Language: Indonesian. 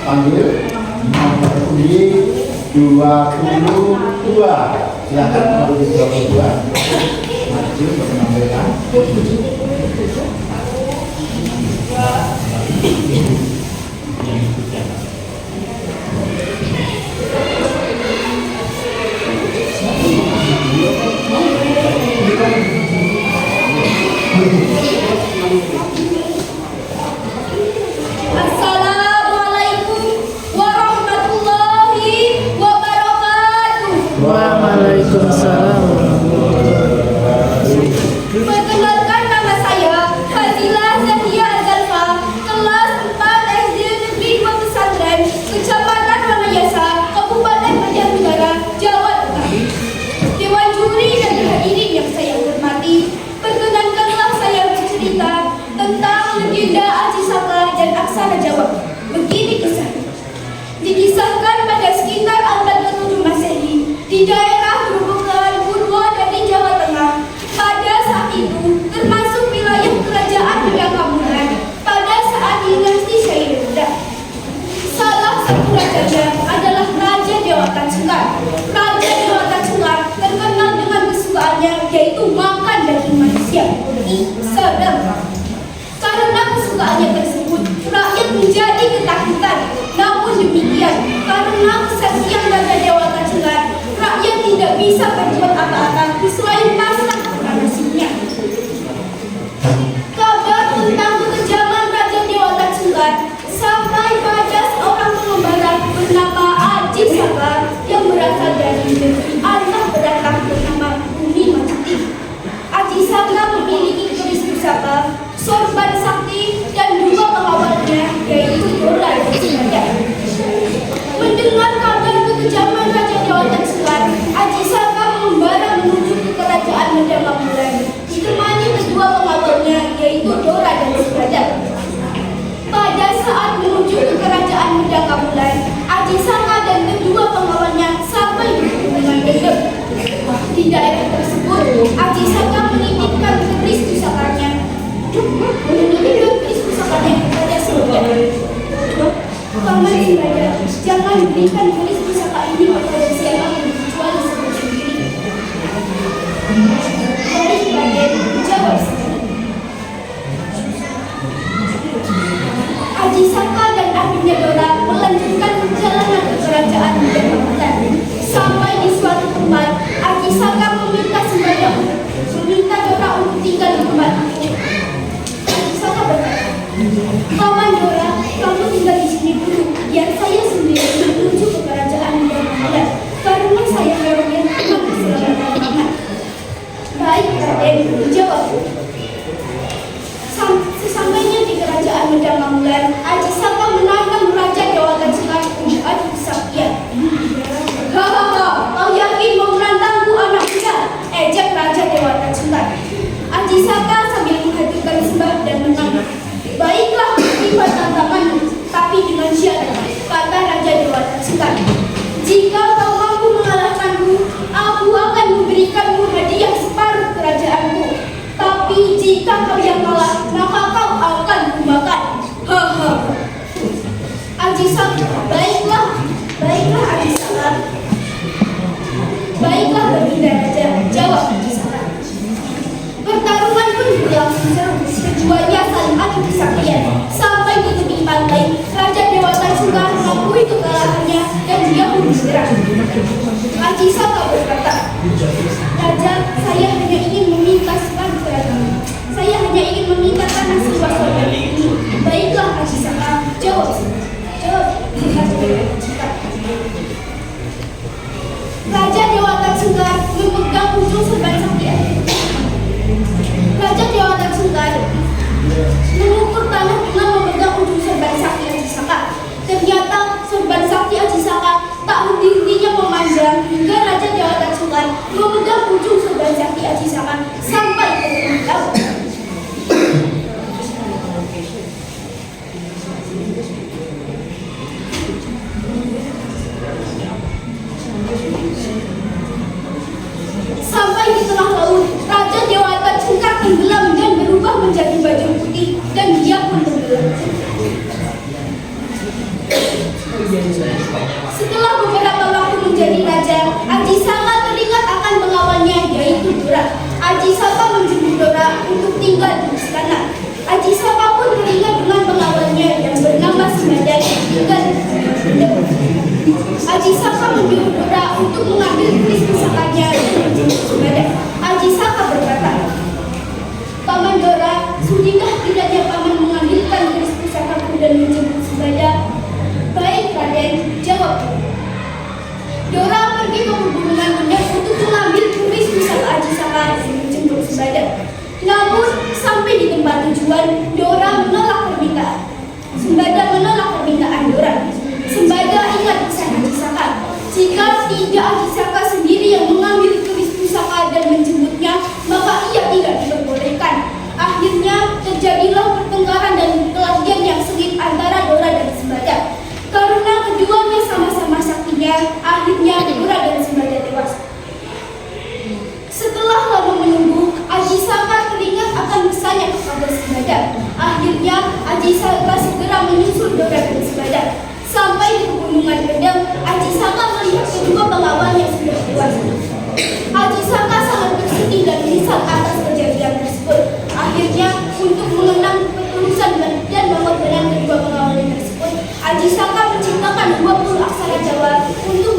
panggil nomor undi 22. Silakan nomor 22 maju untuk menampilkan. Assalamualaikum warahmatullahi wabarakatuh. Waalaikumsalam. Perkenalkan, nama saya Fadilah Zahia Azalfa, kelas 4 SD Negeri 2 Pesantren, Kecamatan Wanayasa, Kabupaten Banjarnegara, Jawa Tengah. Dewan juri dan hadirin yang saya hormati, perkenankanlah saya bercerita tentang legenda Aji Saka dan Aksara Jawa. Begini kisahnya. Dikisahkan pada sekitar abad ke-7 Masehi di daerah Grobogan, Purwodadi, Jawa Tengah. Pada saat itu termasuk wilayah kerajaan Medangkabulan pada saat dinasti Syairunda. Salah satu rajanya adalah Raja Dewata Cengkar. Raja Dewata Cengkar terkenal dengan kesukaannya yaitu makan daging manusia. Sedang karena kesukaannya tersebut, rakyat menjadi ketakutan. Namun demikian, karena kesaktian Raja Dewata Cengkar, rakyat tidak bisa berbuat apa-apa selain pasrah kepada nasibnya. Kabar tentang kekejaman Raja Dewata Cengkar sampai pada seorang pengembara bernama Aji Saka yang berasal dari negeri anak beratang bernama Bumi Majiti. Aji Saka memiliki keris pusaka, sorban sakti, dan 2 pengawalnya, yaitu Dora dan Sumada. Mendengar kabar kekejaman Raja Dewata Cengkar, Aji Saka mengembara menuju ke kerajaan Medangkabulan, ditemani kedua pengawalnya, yaitu Dora dan Sumada. Pada saat menuju ke kerajaan Medangkabulan, Aji Saka dan kedua pengawalnya sampai di pegunungan Gendeng. Di daerah tersebut, Aji Saka menitipkan keris pusakanya kepada Sumada. Paman Sumada, jangan berikan keris pusaka ini kepada siapapun kecuali saya sendiri. Baik, Raden, jawab sendiri. Aji Saka dan adiknya Dora melanjutkan perjalanan ke kerajaan Medangkabulan. Sampai di suatu tempat, Aji Saka meminta Dora untuk tinggal di tempat itu. Aji Saka berkata, "Paman Dora, kamu tinggal di sini dulu, biar saya sendiri menuju ke kerajaan Medangkabulan, karena saya mempunyai teman keselamatan paman." Baik, Raden, dijawab. Sesampainya di kerajaan Medangkabulan, Aji Saka menantang Raja Dewata Cengkar untuk adu kesaktian. "Hahaha, kau yakin mau menantangku, anak muda?" ejek Raja Dewata Cengkar. Aji Saka sambil menghaturkan sembah dan menang. "Baiklah, terima tantanganmu, tapi dengan syarat," kata Raja Dewata Cengkar. "Jika kau mampu mengalahkanku, aku akan memberikanmu hadiah separuh kerajaanku. Tapi jika kau yang kalah, maka kau akan kumakan." Haha. Aji Saka, baiklah Aji Saka. "Baiklah, baginda raja," jawab Aji Saka. Pertarungan pun berlangsung seru. Keduanya saling adu kesaktian. Sampai di tepi pantai, Raja Dewata Cengkar mengakui kekalahannya dan dia pun bergerak. Aji Saka berkata, "Raja, saya hanya ingin meminta separuh kerajaan. Saya hanya ingin meminta tanah seluas sorban ini." "Baiklah Aji Saka," jawab Raja Dewata Cengkar. Raja Dewata Cengkar memegang ujung sorban sakti. Raja Dewata Cengkar mengukur tanah dengan memegang ujung sorban sakti Aji Saka. Ternyata sorban sakti Aji Saka tak henti-hentinya memanjang hingga Raja Dewata Cengkar memegang ujung sorban sakti Aji Saka sampai ke tengah laut. Sampai di tengah laut, Raja Dewata Cengkar tenggelam dan berubah menjadi baju putih dan dia pun tenggelam. Setelah beberapa waktu menjadi raja, Aji Saka teringat akan pengawalnya, yaitu Dora. Aji Saka menjemput Dora untuk tinggal di istana. Aji Saka pun teringat dengan pengawalnya yang bernama Sembada tinggal di istana. Aji Saka menyuruh Dora untuk mengambil keris pusakanya dan menjemput Sembada. Aji Saka berkata, "Paman Dora, sudahkah kiranya paman mengambilkan keris pusakaku dan menjemput Sembada?" "Baik, Raden," jawab Dora. Pergi ke pegunungan Kendeng untuk mengambil keris pusaka Aji Saka dan menjemput Sembada. Namun, sampai di tempat tujuan, Dora menolak permintaan. Sembada menolak permintaan Dora. Sembada ingat pesan Aji Saka. Jika tidak Aji Saka sendiri yang mengambil keris pusaka dan menjemputnya, maka ia tidak diperbolehkan. Akhirnya terjadilah pertengkaran dan perkelahian yang sengit antara Dora dan Sembada. Karena keduanya sama-sama saktinya, akhirnya Dora dan Sembada tewas. Setelah lama menunggu, Aji Saka teringat akan pesannya kepada Sembada. Akhirnya Aji Saka segera menyusul Dora dan Sembada. Sampai di pegunungan Kendeng, Aji Saka melihat kedua pengawal yang sudah tewas. Aji Saka sangat bersedih dan menyesal atas kejadian tersebut. Akhirnya, untuk mengenang ketulusan dan pengorbanan kedua pengawal tersebut, Aji Saka menciptakan 20 aksara Jawa untuk